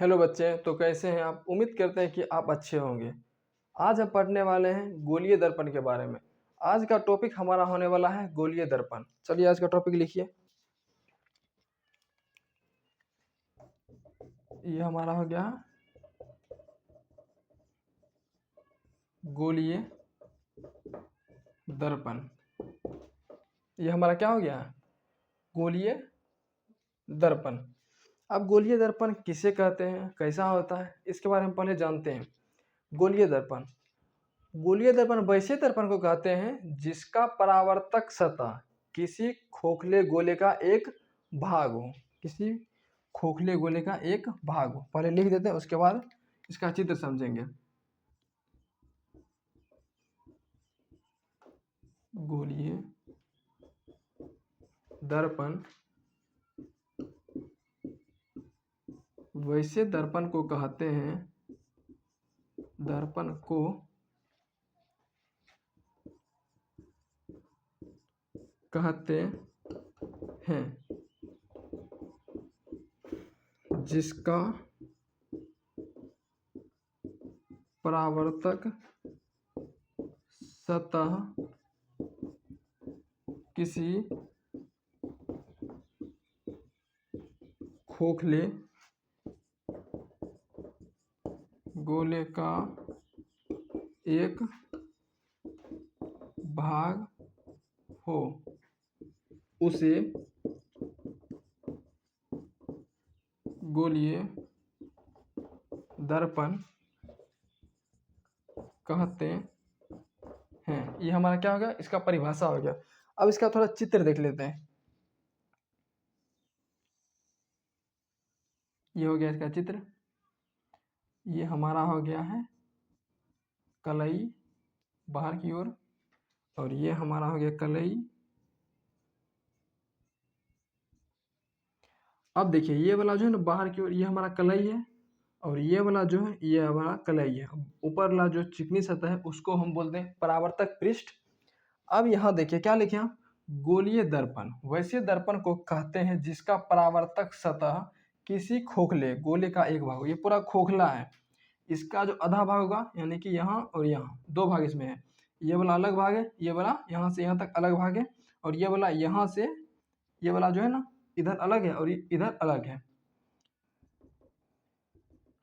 Hello बच्चे, तो कैसे हैं आप? उम्मीद करते हैं कि आप अच्छे होंगे। आज हम पढ़ने वाले हैं गोलीय दर्पण के बारे में। आज का टॉपिक हमारा होने वाला है गोलीय दर्पण। चलिए आज का टॉपिक लिखिए। ये हमारा हो गया गोलीय दर्पण। ये हमारा क्या हो गया? गोलीय दर्पण। अब गोलीय दर्पण किसे कहते हैं, कैसा होता है, इसके बारे में पहले जानते हैं। गोलीय दर्पण वैसे दर्पण को कहते हैं जिसका परावर्तक सतह किसी खोखले गोले का एक भाग हो। किसी खोखले गोले का एक भाग हो। पहले लिख देते हैं, उसके बाद इसका चित्र समझेंगे। गोलीय दर्पण वैसे दर्पण को कहते हैं जिसका परावर्तक सतह किसी खोखले गोले का एक भाग हो, उसे गोलीय दर्पण कहते हैं। ये हमारा क्या हो गया? इसका परिभाषा हो गया। अब इसका थोड़ा चित्र देख लेते हैं। ये हो गया इसका चित्र। ये हमारा हो गया है कलई बाहर की ओर, और ये हमारा हो गया कलई। अब देखिए, ये वाला जो है ना बाहर की ओर, ये हमारा कलई है, और ये वाला जो है ये हमारा कलई है। ऊपर वाला जो चिकनी सतह है उसको हम बोलते हैं परावर्तक पृष्ठ। अब यहाँ देखिए क्या लिखे हम? गोलीय दर्पण वैसे दर्पण को कहते हैं जिसका परावर्तक सतह किसी खोखले गोले का एक भाग हो। ये पूरा खोखला है। इसका जो आधा भाग होगा, यानी कि यहाँ और यहाँ दो भाग इसमें है। ये वाला अलग भाग है, ये वाला यहाँ से यहाँ तक अलग भाग है, और ये वाला यहाँ से ये वाला जो है ना इधर अलग है और इधर अलग है।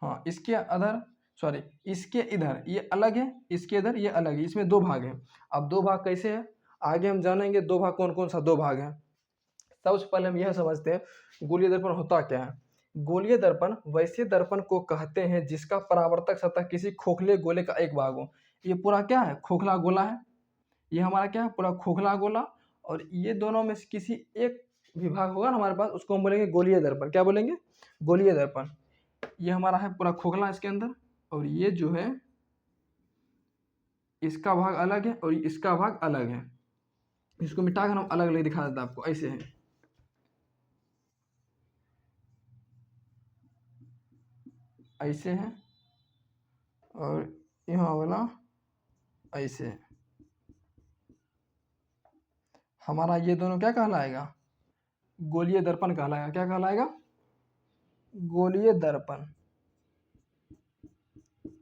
हाँ, इसके इसके इधर ये अलग है, इसके इधर ये अलग है। इसमें दो भाग हैं। अब दो भाग कैसे है आगे हम जानेंगे। दो भाग कौन कौन सा दो भाग है। सबसे पहले हम यह समझते हैं गोलीय दर्पण होता क्या है। गोलीय दर्पण वैसे दर्पण को कहते हैं जिसका परावर्तक सतह किसी खोखले गोले का एक भाग हो। ये पूरा क्या है? खोखला गोला है। ये हमारा क्या है? पूरा खोखला गोला। और ये दोनों में से किसी एक विभाग होगा ना हमारे पास, उसको हम बोलेंगे गोलीय दर्पण। क्या बोलेंगे? गोलीय दर्पण। ये हमारा है पूरा खोखला इसके अंदर, और ये जो है इसका भाग अलग है और इसका भाग अलग है। इसको मिटाकर हम अलग अलग दिखा देते हैं आपको। ऐसे है, ऐसे है, और यहाँ वाला ऐसे है। हमारा ये दोनों क्या कहलाएगा? गोलीय दर्पण कहलाएगा। क्या कहलाएगा? गोलीय दर्पण।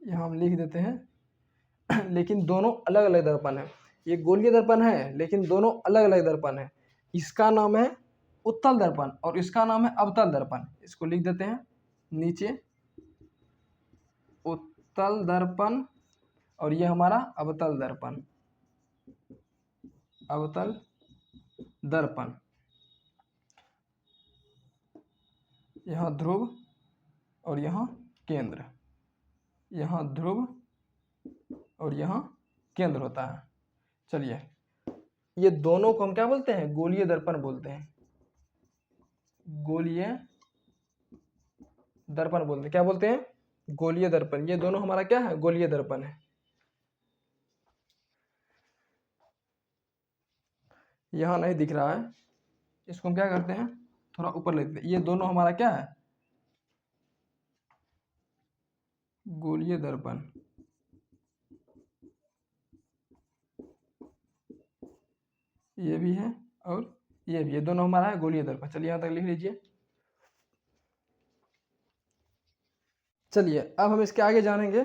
यहाँ हम लिख देते हैं लेकिन दोनों अलग अलग दर्पण है। ये गोलीय दर्पण है लेकिन दोनों अलग अलग दर्पण है। इसका नाम है उत्तल दर्पण और इसका नाम है अवतल दर्पण। इसको लिख देते हैं नीचे, उत्तल दर्पण, और ये हमारा अवतल दर्पण। अवतल दर्पण। यहाँ ध्रुव और यहाँ केंद्र। यहाँ ध्रुव और यहाँ केंद्र होता है। चलिए, ये दोनों को हम क्या बोलते हैं? गोलीय दर्पण बोलते हैं। गोलीय दर्पण बोलते हैं। क्या बोलते हैं? गोलीय दर्पण। ये दोनों हमारा क्या है? गोलीय दर्पण है। यहाँ नहीं दिख रहा है, इसको हम क्या करते हैं? थोड़ा ऊपर लेते हैं। ये दोनों हमारा क्या है? गोलीय दर्पण। ये भी है और ये भी, ये दोनों हमारा है गोलीय दर्पण। चलिए यहाँ तक लिख लीजिए। चलिए अब हम इसके आगे जानेंगे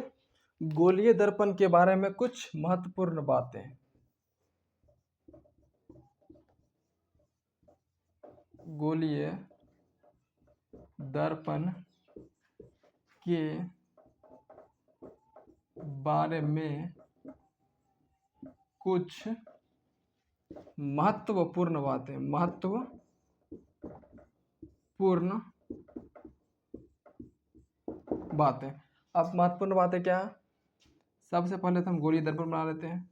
गोलीय दर्पण के बारे में कुछ महत्वपूर्ण बातें। गोलीय दर्पण के बारे में कुछ महत्वपूर्ण बातें। अब महत्वपूर्ण बातें क्या है? सबसे पहले तो हम गोलीय दर्पण बना लेते हैं।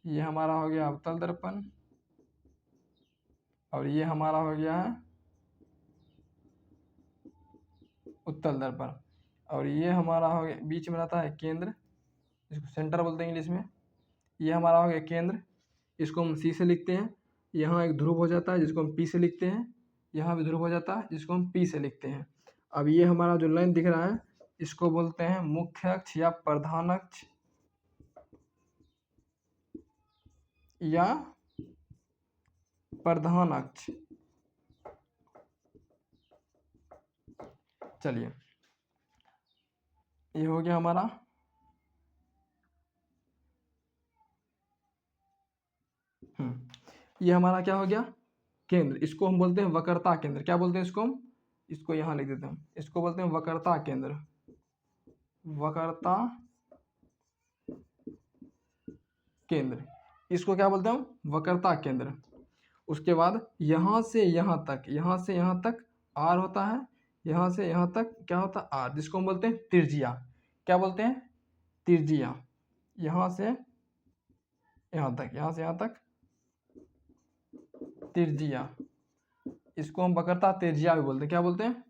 ये हमारा हो गया अवतल दर्पण और ये हमारा हो गया है उत्तल दर्पण और ये हमारा हो गया, बीच में रहता है केंद्र, इसको सेंटर बोलते हैं इंग्लिश में। ये हमारा हो गया केंद्र, इसको हम सी से लिखते हैं। यहाँ एक ध्रुव हो जाता है जिसको हम पी से लिखते हैं। यहाँ भी ध्रुव हो जाता है जिसको हम पी से लिखते हैं। अब ये हमारा जो लाइन दिख रहा है इसको बोलते हैं मुख्य अक्ष या प्रधान अक्ष या प्रधान अक्ष। चलिए ये हो गया हमारा ये हमारा क्या हो गया केंद्र। इसको हम बोलते हैं वक्रता केंद्र। क्या बोलते हैं इसको हम? इसको यहाँ लिख देते हैं, इसको बोलते हैं वक्रता केंद्र। वक्रता केंद्र इसको क्या बोलते हैं हम? वक्रता केंद्र। उसके बाद यहाँ से यहाँ तक आर होता है, यहाँ से यहाँ तक क्या होता है आर, जिसको हम बोलते हैं त्रिज्या। क्या बोलते हैं? त्रिज्या। यहाँ से यहाँ तक त्रिज्या, इसको हम वक्रता त्रिज्या भी बोलते हैं। क्या बोलते हैं?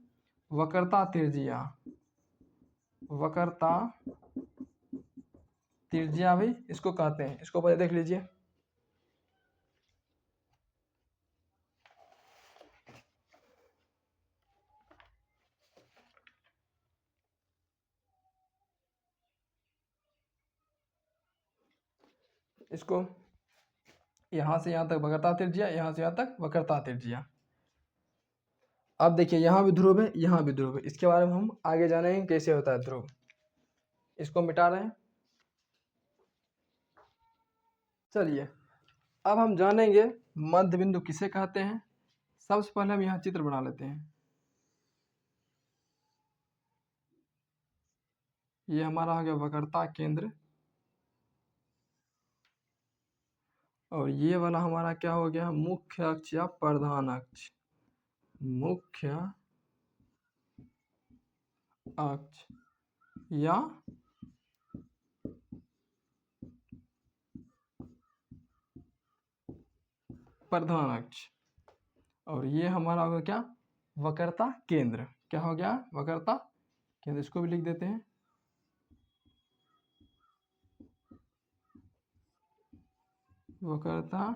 वक्रता त्रिज्या। वक्रता त्रिज्या भी इसको कहते हैं। इसको पहले देख लीजिए। इसको यहाँ से यहाँ तक वक्रता त्रिज्या, यहाँ से यहाँ तक वक्रता त्रिज्या। अब देखिए यहाँ भी ध्रुव है, यहाँ भी ध्रुव है। इसके बारे में हम आगे जानेंगे कैसे होता है ध्रुव। इसको मिटा रहे हैं। चलिए अब हम जानेंगे मध्य बिंदु किसे कहते हैं। सबसे पहले हम यहाँ चित्र बना लेते हैं। ये हमारा हो गया वक्रता केंद्र और ये वाला हमारा क्या हो गया? मुख्य अक्ष या प्रधान अक्ष। मुख्य अक्ष या प्रधान अक्ष और ये हमारा हो गया क्या? वक्रता केंद्र। क्या हो गया? वक्रता केंद्र। इसको भी लिख देते हैं। वक्रता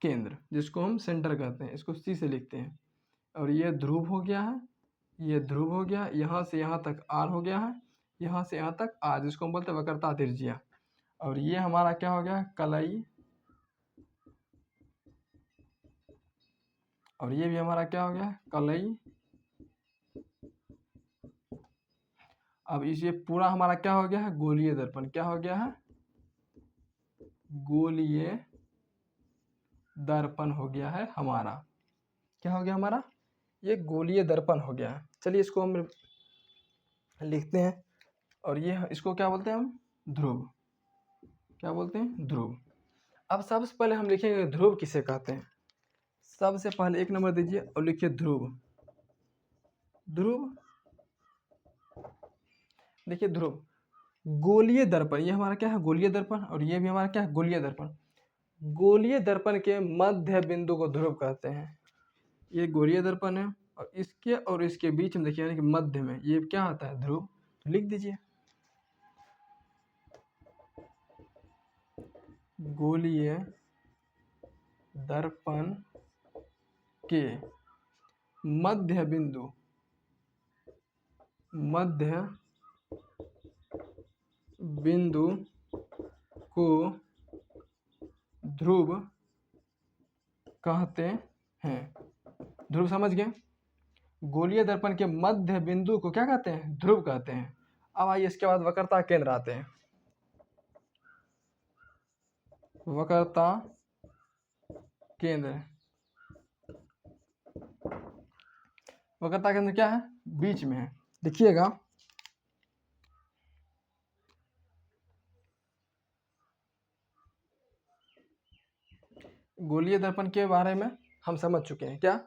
केंद्र जिसको हम सेंटर कहते हैं, इसको सी से लिखते हैं। और ये ध्रुव हो गया है, ये ध्रुव हो गया, यहाँ से यहाँ तक आर हो गया है, यहाँ से यहाँ तक आर, जिसको हम बोलते हैं वक्रता त्रिज्या। और ये हमारा क्या हो गया? कलई। और ये भी हमारा क्या हो गया? कलई। अब इसे पूरा हमारा क्या हो गया है? गोलीय दर्पण। क्या हो गया है? गोलीय दर्पण हो गया है हमारा। क्या हो गया हमारा? ये गोलीय दर्पण हो गया है। चलिए इसको हम लिखते हैं। और ये इसको क्या बोलते हैं हम? ध्रुव। क्या बोलते हैं? ध्रुव। अब सबसे पहले हम लिखेंगे ध्रुव किसे कहते हैं। सबसे पहले एक नंबर दीजिए और लिखिए ध्रुव। ध्रुव देखिए ध्रुव गोलीय दर्पण, ये हमारा क्या है? गोलीय दर्पण। और ये भी हमारा क्या है? गोलीय दर्पण। गोलीय दर्पण के मध्य बिंदु को ध्रुव कहते हैं। ये गोलीय दर्पण है और इसके बीच में देखिए यानी कि मध्य में ये क्या आता है? ध्रुव। तो लिख दीजिए गोलीय दर्पण के मध्य बिंदु को ध्रुव कहते हैं। ध्रुव समझ गए? गोलीय दर्पण के मध्य बिंदु को क्या कहते हैं? ध्रुव कहते हैं। अब आइए इसके बाद वक्रता केंद्र आते हैं। वक्रता केंद्र, वक्रता केंद्र क्या है? बीच में है। देखिएगा, गोलीय दर्पण के बारे में हम समझ चुके हैं। क्या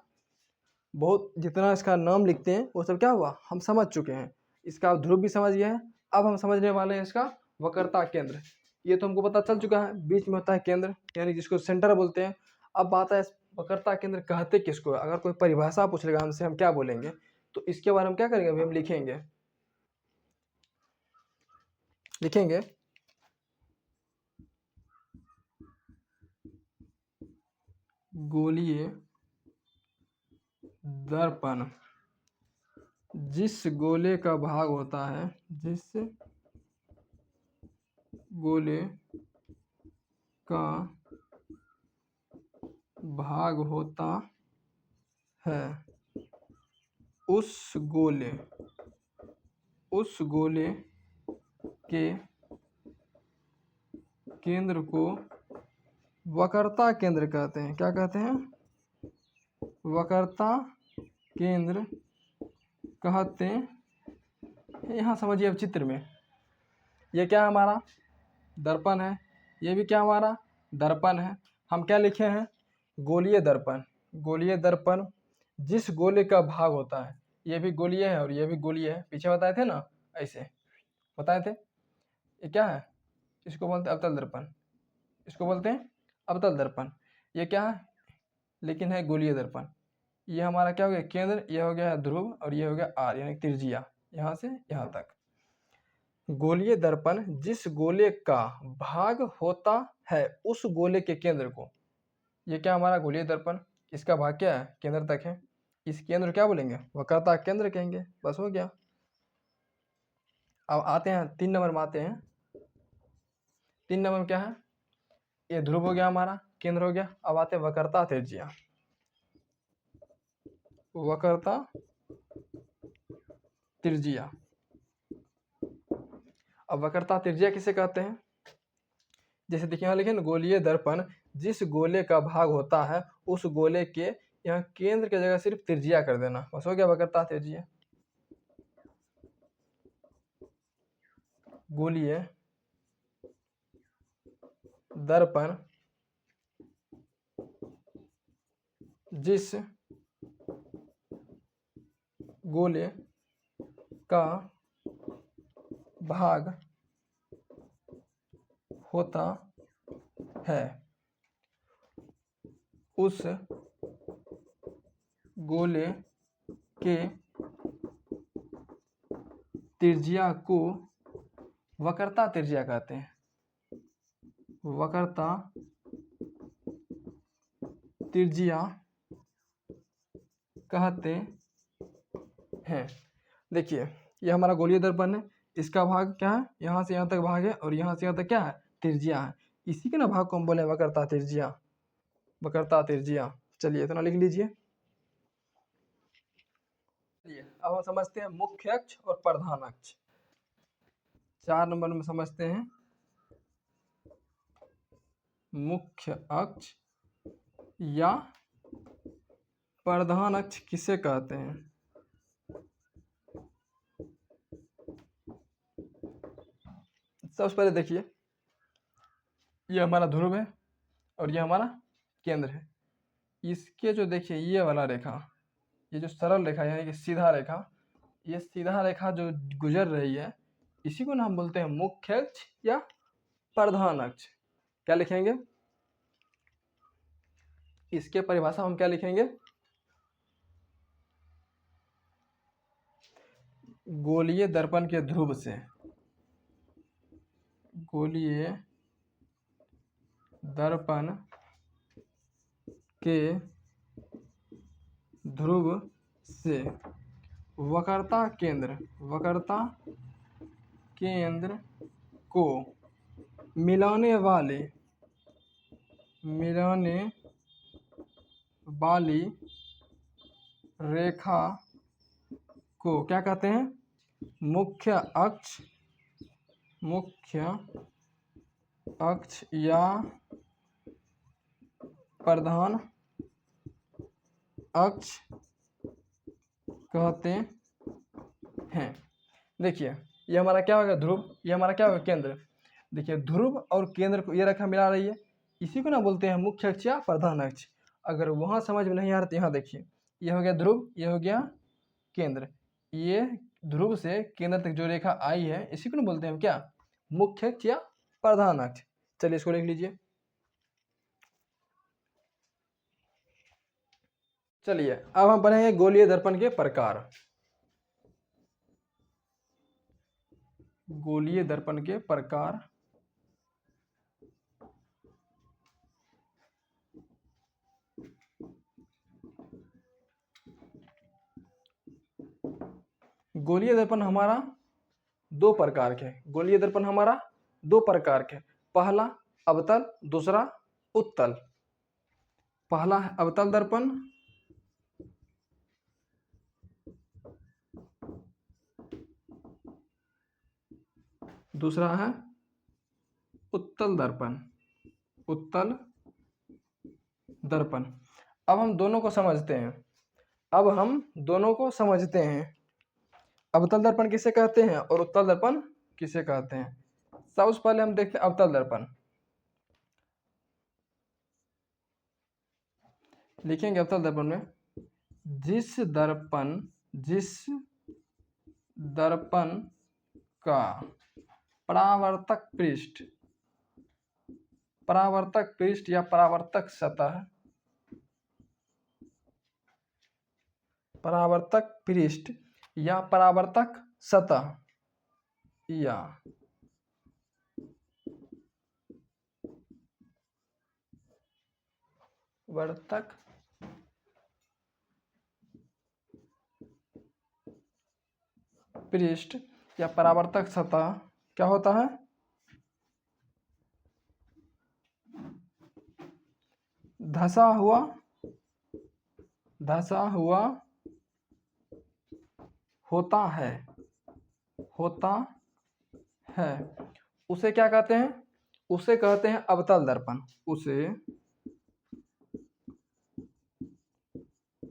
बहुत जितना इसका नाम लिखते हैं वो सब क्या हुआ, हम समझ चुके हैं। इसका ध्रुव भी समझ गए हैं। अब हम समझने वाले हैं इसका वक्रता केंद्र। ये तो हमको पता चल चुका है, बीच में होता है केंद्र, यानी जिसको सेंटर बोलते हैं। अब बात है वक्रता केंद्र कहते किसको? अगर कोई परिभाषा पूछ लेगा हमसे, हम क्या बोलेंगे? तो इसके बारे में क्या करेंगे, अभी हम लिखेंगे गोलीय दर्पण जिस गोले का भाग होता है, जिस गोले का भाग होता है, उस गोले के केंद्र को वक्रता केंद्र कहते हैं। क्या कहते हैं? वक्रता केंद्र कहते हैं। यहाँ समझिए, अब चित्र में ये क्या है? हमारा दर्पण है। ये भी क्या हमारा दर्पण है। हम क्या लिखे हैं? गोलीय दर्पण। गोलीय दर्पण जिस गोले का भाग होता है, ये भी गोलीय है और ये भी गोलीय है। पीछे बताए थे ना, ऐसे बताए थे। ये क्या है? इसको बोलते हैं अवतल दर्पण, इसको बोलते हैं अवतल दर्पण। ये क्या है? लेकिन है गोलीय दर्पण। ये हमारा क्या हो गया? केंद्र। ये हो गया ध्रुव और ये हो गया आर, यानी त्रिज्या, यहाँ से यहाँ तक। गोलीय दर्पण जिस गोले का भाग होता है, उस गोले के केंद्र को, ये क्या हमारा गोलीय दर्पण, इसका भाग क्या है? केंद्र तक है। इस केंद्र क्या बोलेंगे? वक्रता केंद्र कहेंगे। बस हो गया। अब आते हैं 3 नंबर में आते हैं। 3 नंबर में क्या है? ये ध्रुव हो गया, हमारा केंद्र हो गया। अब आते हैं वक्रता त्रिज्या। वक्रता त्रिज्या। अब वक्रता त्रिज्या किसे कहते हैं? जैसे देखिए यहाँ लिखे ना, गोलीय दर्पण जिस गोले का भाग होता है, उस गोले के यहाँ केंद्र की जगह सिर्फ त्रिज्या कर देना, बस हो गया वक्रता त्रिज्या। गोलीय दर्पण जिस गोले का भाग होता है, उस गोले के त्रिज्या को वक्रता त्रिज्या कहते हैं। वक्रता त्रिज्या कहते हैं। देखिए, ये हमारा गोलीय दर्पण है। इसका भाग क्या है? यहाँ से यहाँ तक भाग है और यहाँ से यहाँ तक क्या है? त्रिज्या है। इसी के ना भाग को हम बोले वक्रता त्रिज्या। वक्रता त्रिज्या। चलिए इतना लिख लीजिए। अब हम समझते हैं मुख्य अक्ष और प्रधान अक्ष। 4 नंबर में समझते हैं मुख्य अक्ष या प्रधान अक्ष किसे कहते हैं? सबसे पहले देखिए, ये हमारा ध्रुव है और ये हमारा केंद्र है। इसके जो देखिए ये वाला रेखा, ये जो सरल रेखा यानी कि सीधा रेखा, ये सीधा रेखा जो गुजर रही है, इसी को ना हम बोलते हैं मुख्य अक्ष या प्रधान अक्ष। क्या लिखेंगे? इसके परिभाषा हम क्या लिखेंगे? गोलीय दर्पण के ध्रुव से, गोलीय दर्पण के ध्रुव से वक्रता केंद्र को मिलाने वाली रेखा को क्या कहते हैं? मुख्य अक्ष या प्रधान अक्ष कहते हैं। देखिए ये हमारा क्या होगा? ध्रुव। ये हमारा क्या होगा? केंद्र। देखिए ध्रुव और केंद्र को ये रेखा मिला रही है, इसी को ना बोलते हैं मुख्य अक्ष या प्रधान अक्ष। अगर वहां समझ में नहीं आ रहा तो यहाँ देखिए, ये हो गया ध्रुव, ये हो गया केंद्र। ये ध्रुव से केंद्र तक जो रेखा आई है इसी को ना बोलते हैं हम क्या? मुख्य अक्ष या प्रधान अक्ष। चलिए इसको लिख लीजिए। चलिए अब हम पढ़ेंगे गोलीय दर्पण के प्रकार। गोलीय दर्पण के प्रकार। गोलीय दर्पण हमारा दो प्रकार के। गोलीय दर्पण हमारा दो प्रकार के। पहला अवतल, दूसरा उत्तल। पहला है अवतल दर्पण, दूसरा है उत्तल दर्पण। उत्तल दर्पण। अब हम दोनों को समझते हैं। अवतल दर्पण किसे कहते हैं और उत्तल दर्पण किसे कहते हैं? सबसे पहले हम देखते हैं अवतल दर्पण। लिखेंगे अवतल दर्पण में जिस दर्पण का परावर्तक पृष्ठ या परावर्तक सतह, परावर्तक पृष्ठ या परावर्तक सतह या वर्तक पृष्ठ या परावर्तक सतह क्या होता है? धंसा हुआ होता है। उसे क्या कहते हैं? उसे कहते हैं अवतल दर्पण। उसे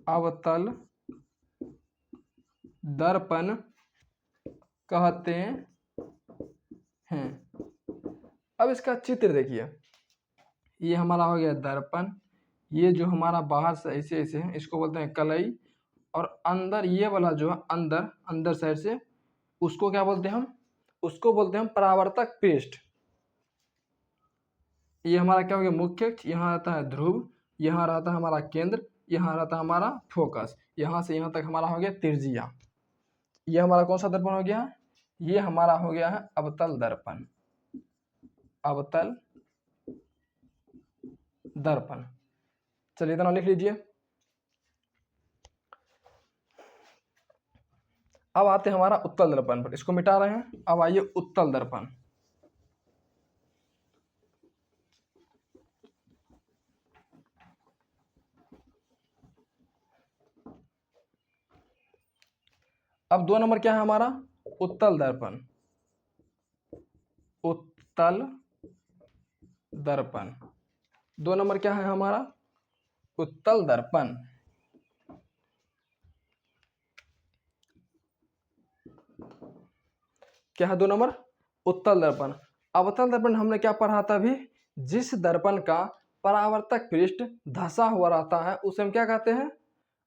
अवतल दर्पण कहते हैं। अब इसका चित्र देखिए, ये हमारा हो गया दर्पण। ये जो हमारा बाहर से ऐसे ऐसे है इसको बोलते हैं कलई, और अंदर ये वाला जो है अंदर साइड से उसको क्या बोलते हैं हम? उसको बोलते हैं हम परावर्तक पृष्ठ। ये हमारा क्या हो गया? मुख्य अक्ष। यहाँ रहता है ध्रुव, यहाँ रहता है हमारा केंद्र, यहाँ रहता है हमारा फोकस। यहाँ से यहाँ तक हमारा हो गया त्रिज्या। ये हमारा कौन सा दर्पण हो गया? ये हमारा हो गया है अवतल दर्पण। अवतल दर्पण। चलिए इतना लिख लीजिए। अब आते हैं हमारा उत्तल दर्पण पर, इसको मिटा रहे हैं। अब आइए उत्तल दर्पण। अब 2 नंबर क्या है हमारा? उत्तल दर्पण। उत्तल दर्पण 2 नंबर क्या है हमारा? उत्तल दर्पण। क्या है 2 नंबर? उत्तल दर्पण। अवतल दर्पण हमने क्या पढ़ा था अभी? जिस दर्पण का परावर्तक पृष्ठ धंसा हुआ रहता है उसे हम क्या कहते हैं?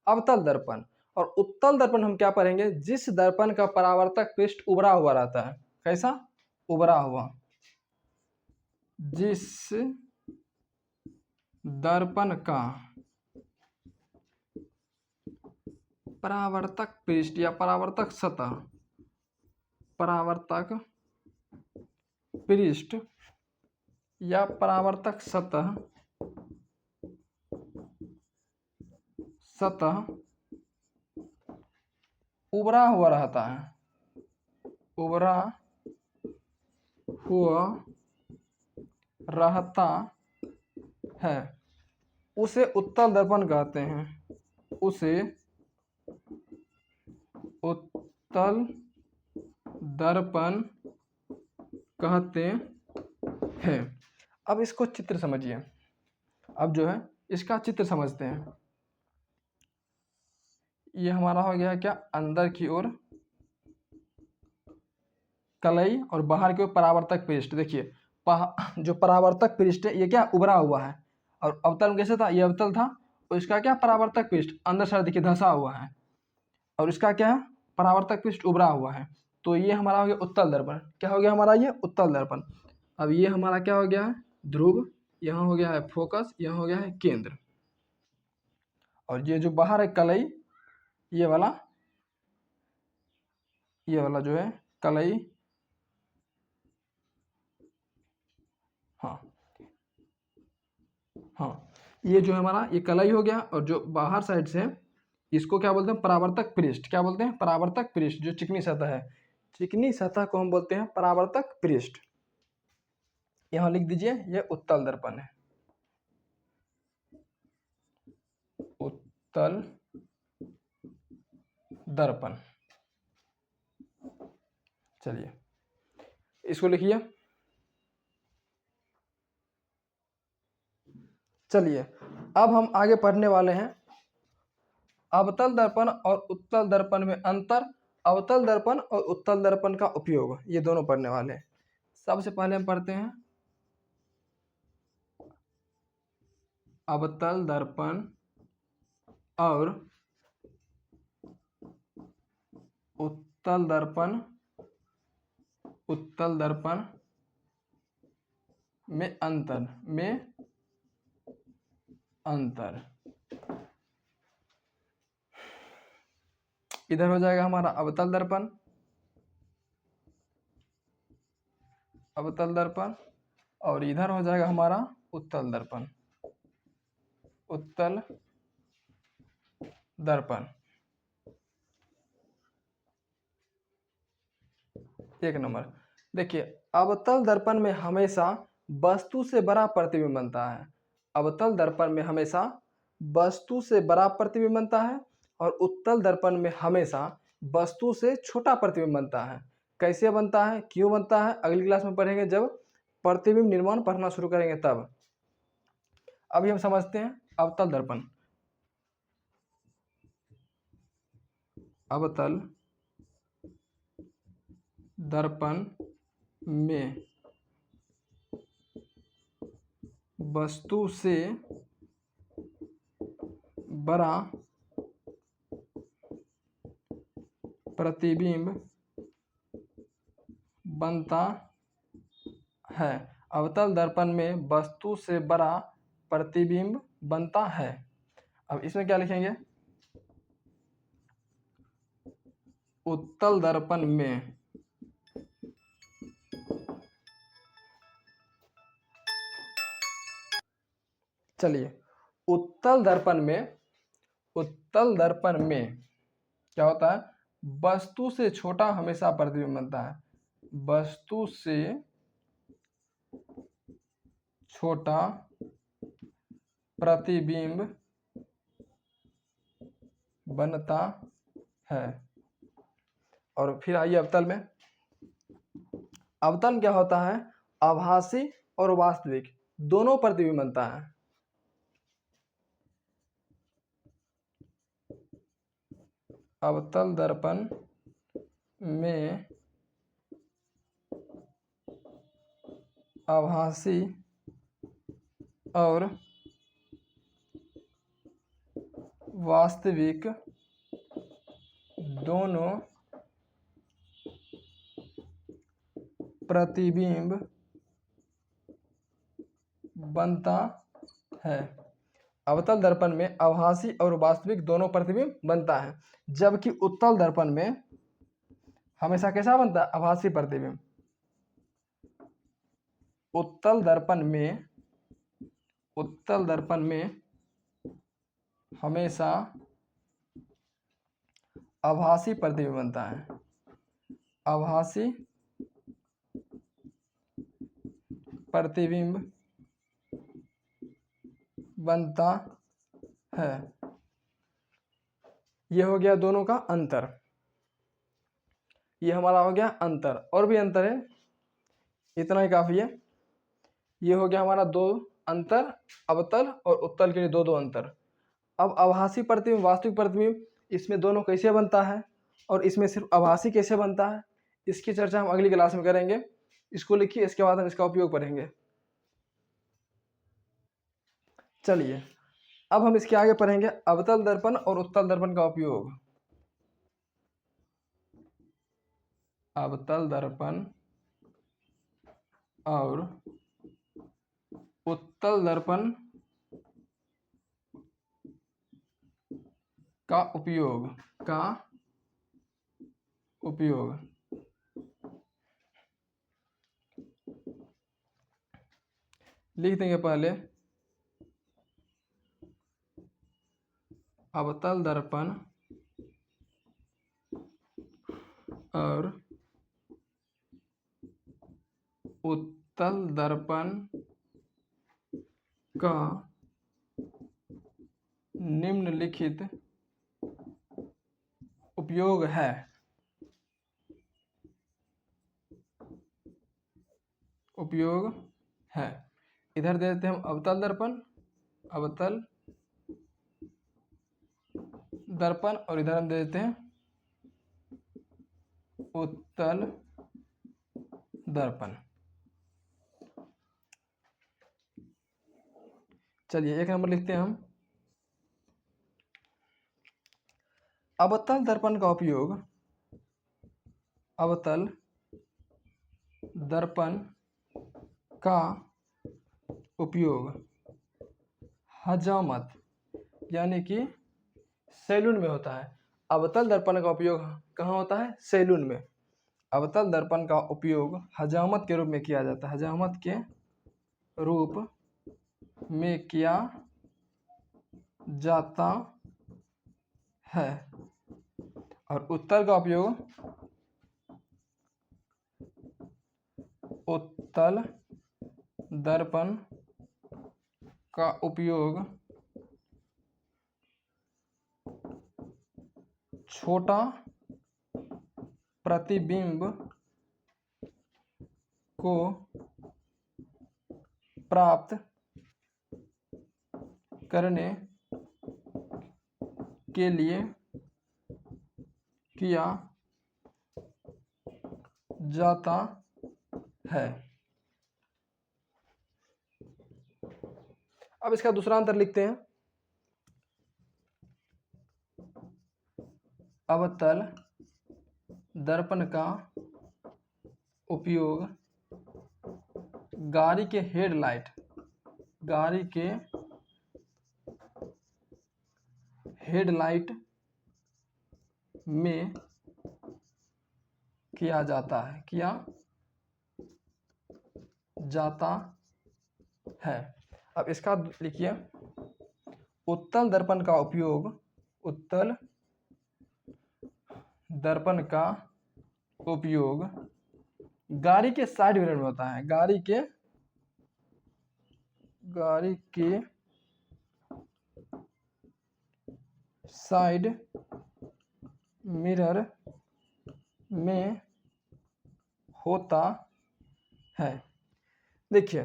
अवतल दर्पण। और उत्तल दर्पण हम क्या पढ़ेंगे? जिस दर्पण का परावर्तक पृष्ठ उभरा हुआ रहता है। कैसा? उभरा हुआ। जिस दर्पण का परावर्तक पृष्ठ या परावर्तक सतह, परावर्तक पृष्ठ या परावर्तक सतह उभरा हुआ रहता है। उभरा हुआ रहता है उसे उत्तल दर्पण कहते हैं। उसे उत्तल उत्तल दर्पण कहते हैं। अब इसको चित्र समझिए। अब जो है इसका चित्र समझते हैं। ये हमारा हो गया क्या, अंदर की ओर कलई और बाहर की ओर परावर्तक पृष्ठ। देखिए जो परावर्तक पृष्ठ है ये क्या उभरा हुआ है, और अवतल कैसे था, ये अवतल था, और इसका क्या परावर्तक पृष्ठ अंदर से देखिए धंसा हुआ है, और इसका क्या है परावर्तक पृष्ठ उभरा हुआ है। तो ये हमारा हो गया उत्तल दर्पण। क्या हो गया हमारा ये उत्तल दर्पण। अब ये हमारा क्या हो गया है ध्रुव, यहाँ हो गया है फोकस, यहाँ हो गया है केंद्र, और ये जो बाहर है कलई, ये वाला जो है कलई, हाँ हाँ, ये जो है हमारा ये कलई हो गया, और जो बाहर साइड से इसको क्या बोलते हैं परावर्तक पृष्ठ। क्या बोलते हैं परावर्तक पृष्ठ। जो चिकनी सतह है, चिकनी सतह को हम बोलते हैं परावर्तक पृष्ठ। यहाँ लिख दीजिए ये उत्तल दर्पण है, उत्तल दर्पण। चलिए इसको लिखिए। चलिए अब हम आगे पढ़ने वाले हैं अवतल दर्पण और उत्तल दर्पण में अंतर, अवतल दर्पण और उत्तल दर्पण का उपयोग, ये दोनों पढ़ने वाले हैं। सबसे पहले हम पढ़ते हैं अवतल दर्पण और उत्तल दर्पण। उत्तल दर्पण में अंतर, इधर हो जाएगा हमारा अवतल दर्पण, और इधर हो जाएगा हमारा उत्तल दर्पण, उत्तल दर्पण। एक नंबर। देखिए अवतल दर्पण में हमेशा वस्तु से बड़ा प्रतिबिंब बनता है। अवतल दर्पण में हमेशा वस्तु से बड़ा प्रतिबिंब बनता है, और उत्तल दर्पण में हमेशा वस्तु से छोटा प्रतिबिंब बनता है। कैसे बनता है, क्यों बनता है, अगली क्लास में पढ़ेंगे जब प्रतिबिंब निर्माण पढ़ना शुरू करेंगे तब। अभी हम समझते हैं अवतल दर्पण। अवतल दर्पण में वस्तु से बड़ा प्रतिबिंब बनता है। अवतल दर्पण में वस्तु से बड़ा प्रतिबिंब बनता है। अब इसमें क्या लिखेंगे, उत्तल दर्पण में चलिए उत्तल दर्पण में क्या होता है, वस्तु से छोटा हमेशा प्रतिबिंब बनता है। वस्तु से छोटा प्रतिबिंब बनता है। और फिर आइए अवतल में। अवतल क्या होता है, आभासी और वास्तविक दोनों प्रतिबिंब बनता है। अवतल दर्पण में आभासी और वास्तविक दोनों प्रतिबिंब बनता है। अवतल दर्पण में आभासी और वास्तविक दोनों प्रतिबिंब बनता है, जबकि उत्तल दर्पण में हमेशा कैसा बनता है, आभासी प्रतिबिंब। उत्तल दर्पण में हमेशा आभासी प्रतिबिंब बनता है। आभासी प्रतिबिंब बनता है। यह हो गया दोनों का अंतर। ये हमारा हो गया अंतर। और भी अंतर है, इतना ही काफ़ी है। ये हो गया हमारा दो अंतर, अवतल और उत्तल के लिए दो अंतर। अब आभासी प्रतिबिंब वास्तविक प्रतिबिंब, इसमें दोनों कैसे बनता है और इसमें सिर्फ आभासी कैसे बनता है, इसकी चर्चा हम अगली क्लास में करेंगे। इसको लिखिए, इसके बाद हम इसका उपयोग करेंगे। चलिए अब हम इसके आगे पढ़ेंगे अवतल दर्पण और उत्तल दर्पण का उपयोग। अवतल दर्पण और उत्तल दर्पण का उपयोग लिख देंगे पहले अवतल दर्पण और उत्तल दर्पण का निम्नलिखित उपयोग है। इधर दे देते हैं हम अवतल दर्पण और इधर हम दे देते हैं उत्तल दर्पण। चलिए 1 नंबर लिखते हैं हम। अवतल दर्पण का उपयोग, अवतल दर्पण का उपयोग हजामत यानी कि सैलून में होता है। अवतल दर्पण का उपयोग कहाँ होता है? सैलून में। अवतल दर्पण का उपयोग हजामत के रूप में किया जाता है। हजामत के रूप में किया जाता है। और उत्तल का उपयोग उत्तल दर्पण का उपयोग छोटा प्रतिबिंब को प्राप्त करने के लिए किया जाता है। अब इसका दूसरा अंतर लिखते हैं। अवतल दर्पण का उपयोग गाड़ी के हेडलाइट में किया जाता है। अब इसका लिखिए उत्तल दर्पण का उपयोग गाड़ी के साइड मिरर में होता है। गाड़ी के साइड मिरर में होता है। देखिए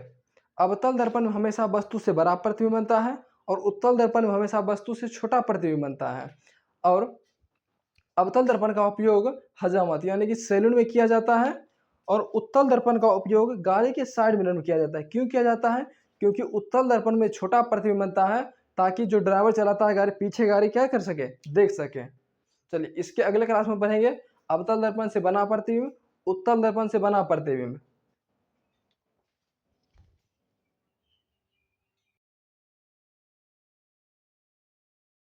अवतल दर्पण में हमेशा वस्तु से बड़ा प्रतिबिंब बनता है और उत्तल दर्पण में हमेशा वस्तु से छोटा प्रतिबिंब बनता है। और अवतल दर्पण का उपयोग हजामत यानी कि सैलून में किया जाता है और उत्तल दर्पण का उपयोग गाड़ी के साइड मिरर में किया जाता है। क्यों किया जाता है? क्योंकि उत्तल दर्पण में छोटा प्रतिबिंब बनता है ताकि जो ड्राइवर चलाता है गाड़ी, पीछे गाड़ी क्या कर सके, देख सके। चलिए इसके अगले क्लास में पढ़ेंगे अवतल दर्पण से बना प्रतिबिंब, उत्तल दर्पण से बना प्रतिबिंब।